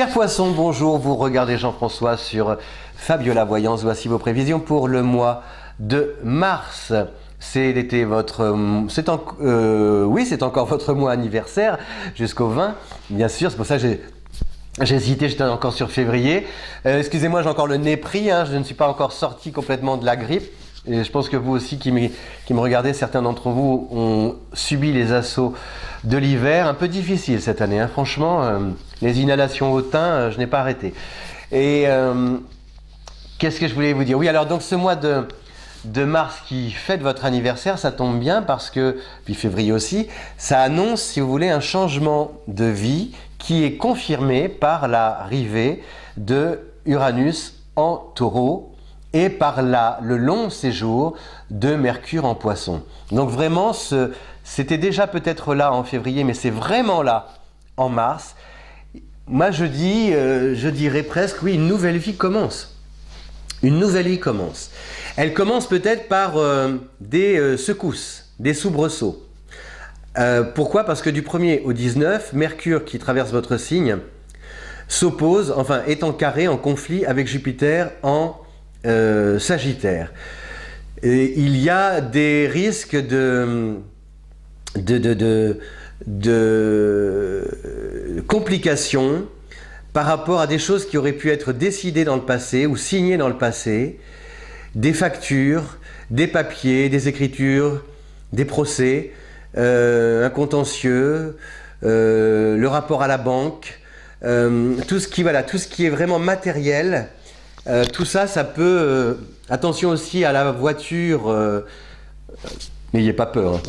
Chers poissons, bonjour, vous regardez Jean-François sur Fabiola Voyance. Voici vos prévisions pour le mois de mars. C'est l'été, oui, c'est encore votre mois anniversaire jusqu'au 20, bien sûr, c'est pour ça que j'ai hésité, j'étais encore sur février. Excusez-moi, j'ai encore le nez pris, je ne suis pas encore sorti complètement de la grippe. Et je pense que vous aussi qui me regardez, certains d'entre vous ont subi les assauts de l'hiver. Un peu difficile cette année, franchement. Les inhalations au teint, je n'ai pas arrêté. Et qu'est-ce que je voulais vous dire? Oui, alors donc ce mois de mars qui fête votre anniversaire, ça tombe bien parce que, puis février aussi, ça annonce, si vous voulez, un changement de vie qui est confirmé par l'arrivée de Uranus en Taureau et par le long séjour de Mercure en Poisson. Donc vraiment, c'était déjà peut-être là en février, mais c'est vraiment là en mars. Moi je dirais presque, oui, une nouvelle vie commence. Une nouvelle vie commence. Elle commence peut-être par des secousses, des soubresauts. Pourquoi? Parce que du 1er au 19, Mercure qui traverse votre signe s'oppose, enfin est en carré, en conflit avec Jupiter en Sagittaire. Et il y a des risques de complications par rapport à des choses qui auraient pu être décidées dans le passé ou signées dans le passé, des factures, des papiers, des écritures, des procès, un contentieux, le rapport à la banque, tout ce qui est vraiment matériel. Tout ça, ça peut... attention aussi à la voiture, n'ayez pas peur.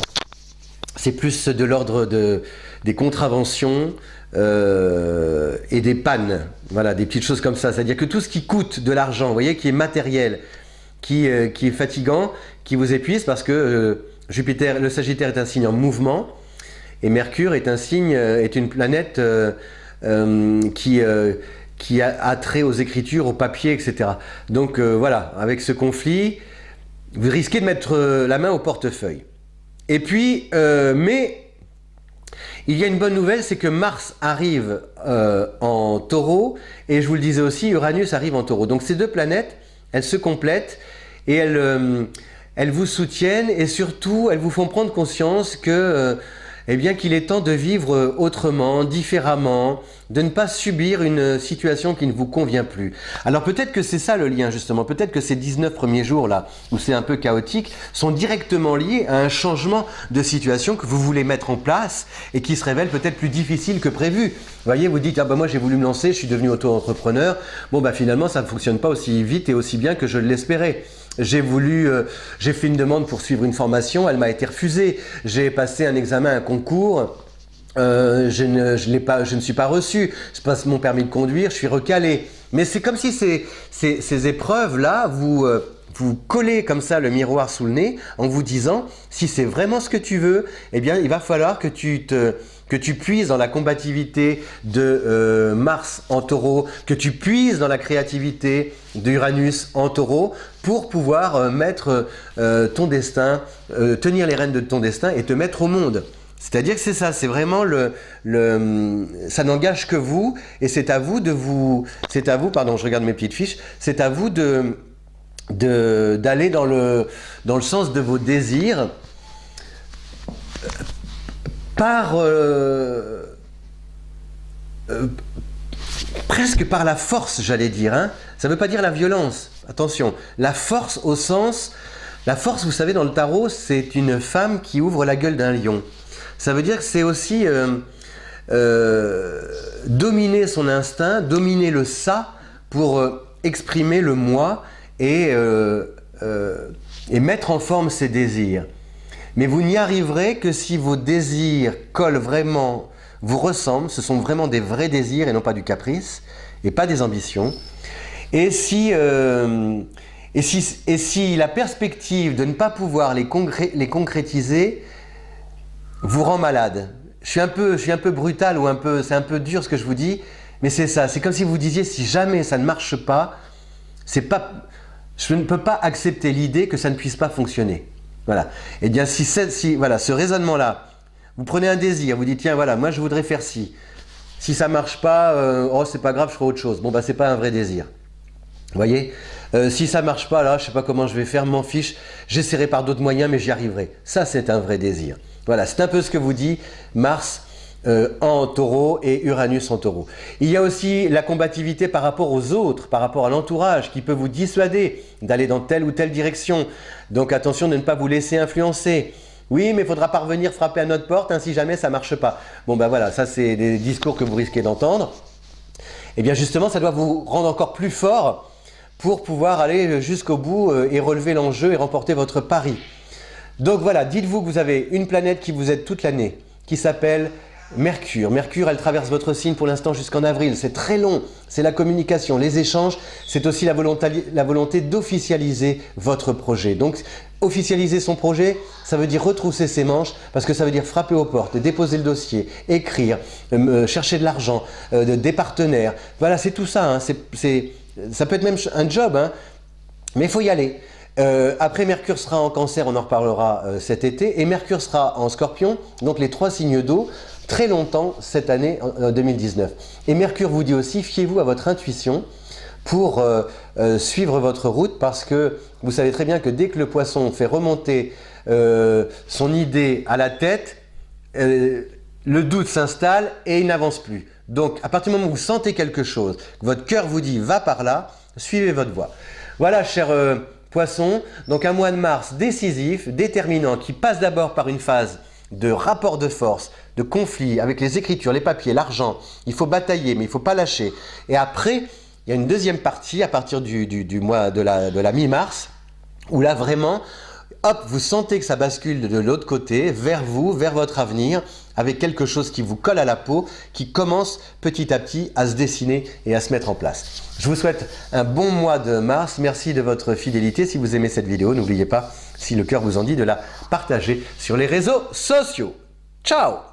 C'est plus de l'ordre des contraventions et des pannes. Voilà, des petites choses comme ça. C'est-à-dire que tout ce qui coûte de l'argent, vous voyez, qui est matériel, qui est fatigant, qui vous épuise parce que Jupiter, le Sagittaire est un signe en mouvement et Mercure est une planète qui a trait aux écritures, aux papiers, etc. Donc voilà, avec ce conflit, vous risquez de mettre la main au portefeuille. Et puis, mais il y a une bonne nouvelle, c'est que Mars arrive en Taureau, et je vous le disais aussi, Uranus arrive en Taureau. Donc ces deux planètes, elles se complètent, et elles vous soutiennent, et surtout, elles vous font prendre conscience que... eh bien qu'il est temps de vivre autrement, différemment, de ne pas subir une situation qui ne vous convient plus. Alors peut-être que c'est ça le lien justement, peut-être que ces 19 premiers jours là, où c'est un peu chaotique, sont directement liés à un changement de situation que vous voulez mettre en place et qui se révèle peut-être plus difficile que prévu. Vous voyez, vous dites, ah bah moi j'ai voulu me lancer, je suis devenu auto-entrepreneur, bon bah finalement ça ne fonctionne pas aussi vite et aussi bien que je l'espérais. J'ai fait une demande pour suivre une formation, elle m'a été refusée. J'ai passé un examen, un concours, je ne suis pas reçu. Je passe mon permis de conduire, je suis recalé. Mais c'est comme si ces épreuves-là, vous collez comme ça le miroir sous le nez en vous disant, si c'est vraiment ce que tu veux, eh bien il va falloir que tu puises dans la combativité de Mars en Taureau, que tu puises dans la créativité d'Uranus en Taureau pour pouvoir mettre ton destin, tenir les rênes de ton destin et te mettre au monde. C'est-à-dire que c'est ça, c'est vraiment ça n'engage que vous et c'est à vous pardon, je regarde mes petites fiches, c'est à vous d'aller dans le sens de vos désirs presque par la force, j'allais dire. Ça ne veut pas dire la violence, attention. La force au sens... La force, vous savez, dans le tarot, c'est une femme qui ouvre la gueule d'un lion. Ça veut dire que c'est aussi dominer son instinct, dominer le ça pour exprimer le moi et mettre en forme ses désirs. Mais vous n'y arriverez que si vos désirs collent vraiment, vous ressemblent, ce sont vraiment des vrais désirs et non pas du caprice, et pas des ambitions. Et si la perspective de ne pas pouvoir les concrétiser vous rend malade. Je suis un peu brutal ou c'est un peu dur ce que je vous dis, mais c'est ça. C'est comme si vous disiez, si jamais ça ne marche pas, je ne peux pas accepter l'idée que ça ne puisse pas fonctionner. Voilà. Et bien voilà, ce raisonnement-là, vous prenez un désir, vous dites tiens voilà, moi je voudrais faire ci. Si ça marche pas, oh c'est pas grave, je ferai autre chose. Bon bah c'est pas un vrai désir. Vous voyez, si ça marche pas là, je sais pas comment je vais faire, m'en fiche, j'essaierai par d'autres moyens, mais j'y arriverai. Ça c'est un vrai désir. Voilà, c'est un peu ce que vous dit Mars en taureau et Uranus en taureau. Il y a aussi la combativité par rapport aux autres, par rapport à l'entourage, qui peut vous dissuader d'aller dans telle ou telle direction. Donc attention de ne pas vous laisser influencer. Oui, mais il faudra parvenir frapper à notre porte, hein, si jamais ça ne marche pas. Bon ben voilà, ça c'est des discours que vous risquez d'entendre. Et bien justement, ça doit vous rendre encore plus fort pour pouvoir aller jusqu'au bout et relever l'enjeu et remporter votre pari. Donc voilà, dites-vous que vous avez une planète qui vous aide toute l'année, qui s'appelle Mercure. Mercure, elle traverse votre signe pour l'instant jusqu'en avril. C'est très long, c'est la communication, les échanges, c'est aussi la volonté d'officialiser votre projet. Donc, officialiser son projet, ça veut dire retrousser ses manches, parce que ça veut dire frapper aux portes, déposer le dossier, écrire, chercher de l'argent, des partenaires. Voilà, c'est tout ça. Hein. Ça peut être même un job, hein. Mais il faut y aller. Après, Mercure sera en Cancer, on en reparlera cet été, et Mercure sera en Scorpion, donc les 3 signes d'eau, très longtemps cette année 2019. Et Mercure vous dit aussi, fiez-vous à votre intuition pour suivre votre route, parce que vous savez très bien que dès que le poisson fait remonter son idée à la tête, le doute s'installe et il n'avance plus. Donc à partir du moment où vous sentez quelque chose, que votre cœur vous dit va par là, suivez votre voie. Voilà, chers Poissons, donc un mois de mars décisif, déterminant, qui passe d'abord par une phase de rapport de force, de conflit avec les écritures, les papiers, l'argent. Il faut batailler, mais il ne faut pas lâcher. Et après, il y a une deuxième partie à partir du mois de la mi-mars, où là vraiment, hop, vous sentez que ça bascule de l'autre côté, vers vous, vers votre avenir, avec quelque chose qui vous colle à la peau, qui commence petit à petit à se dessiner et à se mettre en place. Je vous souhaite un bon mois de mars. Merci de votre fidélité. Si vous aimez cette vidéo, n'oubliez pas, si le cœur vous en dit, de la partager sur les réseaux sociaux. Ciao!